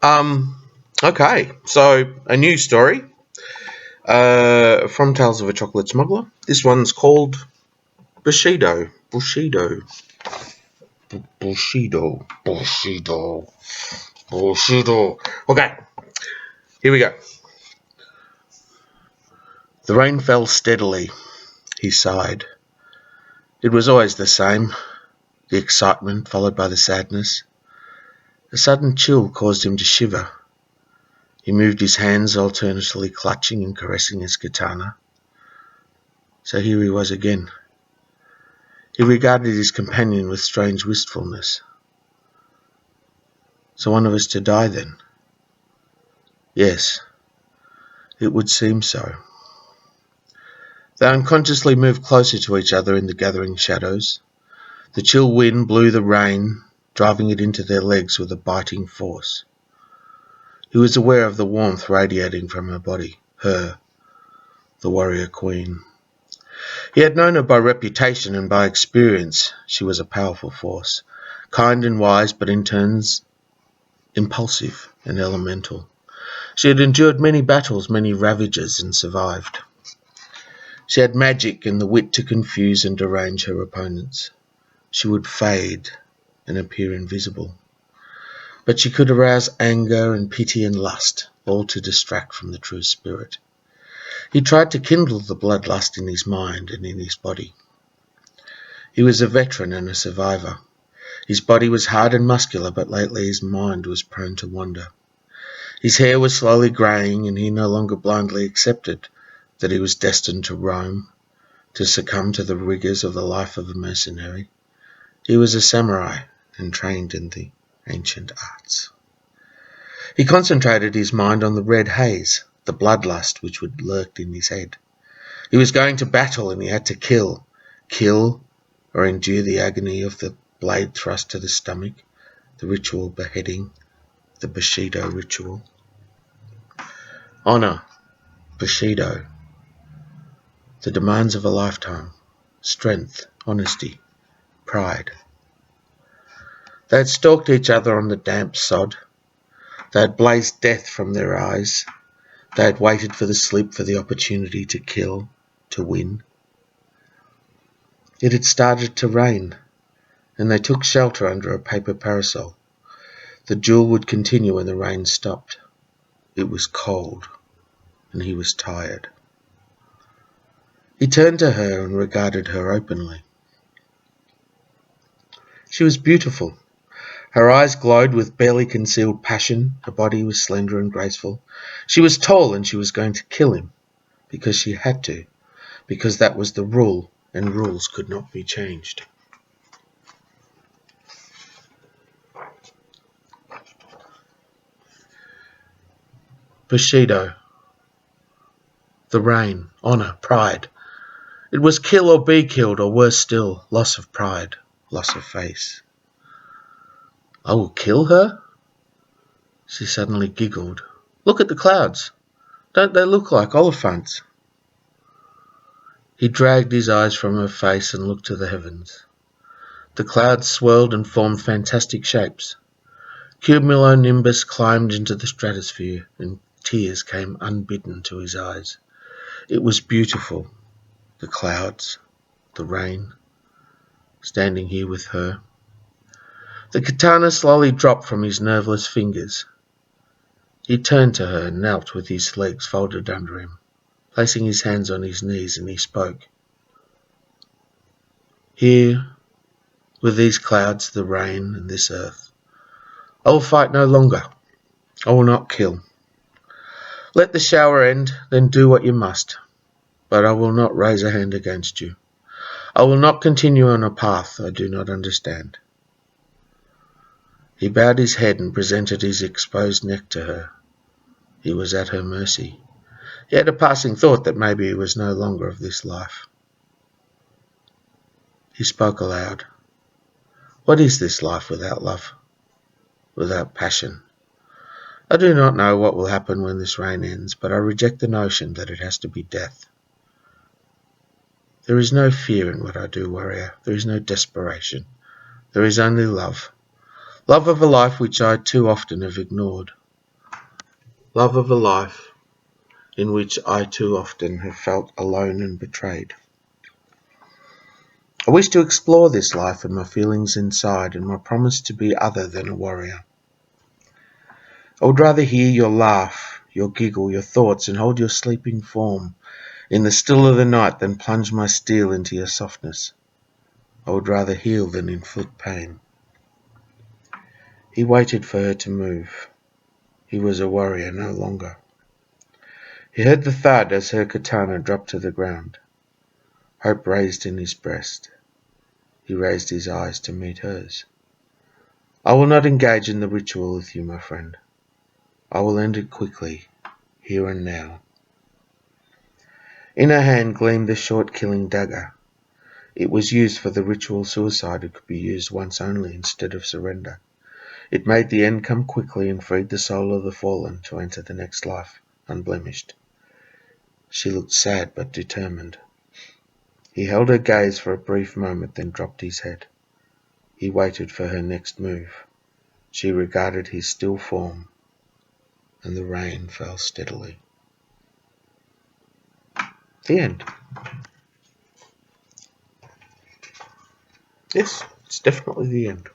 Um, okay, so a new story from Tales of a Chocolate Smuggler. This one's called Bushido. Bushido. Bushido. Bushido. Bushido. Okay, here we go. The rain fell steadily. He sighed. It was always the same. The excitement followed by the sadness. A sudden chill caused him to shiver. He moved his hands, alternately clutching and caressing his katana. So here he was again. He regarded his companion with strange wistfulness. So one of us to die then? Yes, it would seem so. They unconsciously moved closer to each other in the gathering shadows. The chill wind blew the rain, driving it into their legs with a biting force. He was aware of the warmth radiating from her body, her, the warrior queen. He had known her by reputation and by experience. She was a powerful force, kind and wise, but in turns impulsive and elemental. She had endured many battles, many ravages, and survived. She had magic and the wit to confuse and derange her opponents. She would fade and appear invisible. But she could arouse anger and pity and lust, all to distract from the true spirit. He tried to kindle the bloodlust in his mind and in his body. He was a veteran and a survivor. His body was hard and muscular, but lately his mind was prone to wander. His hair was slowly greying, and he no longer blindly accepted that he was destined to roam, to succumb to the rigours of the life of a mercenary. He was a samurai and trained in the ancient arts. He concentrated his mind on the red haze, the bloodlust which would lurk in his head. He was going to battle, and he had to kill or endure the agony of the blade thrust to the stomach, the ritual beheading, the bushido ritual. Honour, bushido, the demands of a lifetime, strength, honesty, pride. They had stalked each other on the damp sod. They had blazed death from their eyes. They had waited for the sleep, for the opportunity to kill, to win. It had started to rain, and they took shelter under a paper parasol. The duel would continue when the rain stopped. It was cold, and he was tired. He turned to her and regarded her openly. She was beautiful. Her eyes glowed with barely concealed passion. Her body was slender and graceful. She was tall, and she was going to kill him, because she had to, because that was the rule, and rules could not be changed. Bushido. The rain, honour, pride. It was kill or be killed, or worse still, loss of pride, loss of face. I will kill her? She suddenly giggled. Look at the clouds. Don't they look like oliphants? He dragged his eyes from her face and looked to the heavens. The clouds swirled and formed fantastic shapes. Cumulonimbus climbed into the stratosphere, and tears came unbidden to his eyes. It was beautiful, the clouds, the rain, standing here with her. The katana slowly dropped from his nerveless fingers. He turned to her and knelt with his legs folded under him, placing his hands on his knees, and he spoke. Here, with these clouds, the rain, and this earth, I will fight no longer. I will not kill. Let the shower end, then do what you must. But I will not raise a hand against you. I will not continue on a path I do not understand. He bowed his head and presented his exposed neck to her. He was at her mercy. He had a passing thought that maybe he was no longer of this life. He spoke aloud. What is this life without love? Without passion? I do not know what will happen when this rain ends, but I reject the notion that it has to be death. There is no fear in what I do, warrior. There is no desperation. There is only love. Love of a life which I too often have ignored. love of a life in which I too often have felt alone and betrayed. I wish to explore this life and my feelings inside and my promise to be other than a warrior. I would rather hear your laugh, your giggle, your thoughts, and hold your sleeping form in the still of the night than plunge my steel into your softness. I would rather heal than inflict pain. He waited for her to move. He was a warrior no longer. He heard the thud as her katana dropped to the ground. Hope raised in his breast. He raised his eyes to meet hers. I will not engage in the ritual with you, my friend. I will end it quickly, here and now. In her hand gleamed the short killing dagger. It was used for the ritual suicide. It could be used once only instead of surrender. It made the end come quickly and freed the soul of the fallen to enter the next life, unblemished. She looked sad but determined. He held her gaze for a brief moment, then dropped his head. He waited for her next move. She regarded his still form, and the rain fell steadily. The end. Yes, it's definitely the end.